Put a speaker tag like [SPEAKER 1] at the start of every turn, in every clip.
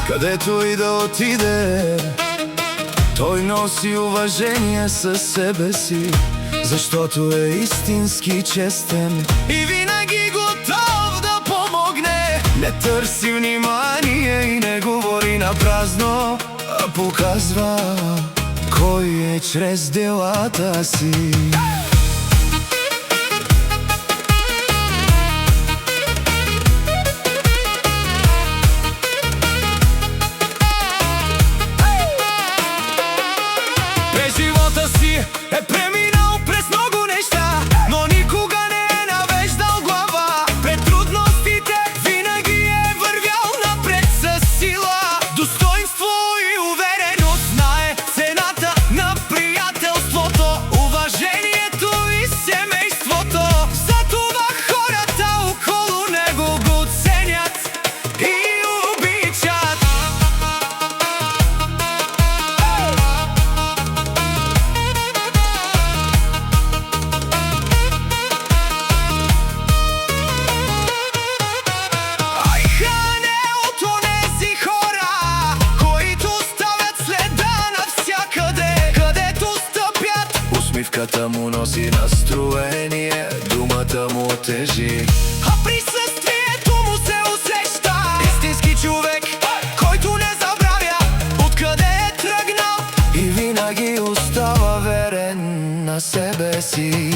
[SPEAKER 1] където и да отиде, той носи уважение със себе си, защото е истински честен и винаги готов да помогне. Не търси внимание и не говори на празно, а показва кой е чрез делата си. Живота си е преминал през много неща, но никога не е навеждал глава. Пред трудностите винаги е вървял напред със сила, достоинство и увереност. Знае цената на приятелството, уважението и семейството. Затова хората около него го ценят и обичат. Усмивката му носи настроение, думата му тежи, а присъствието му се усеща. Истински човек, който не забравя откъде е тръгнал и винаги остава верен на себе си.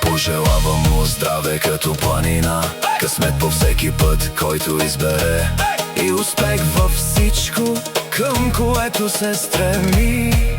[SPEAKER 1] Пожелавам му здраве като планина, късмет по всеки път, който избере, и успех във всичко, към което се стреми.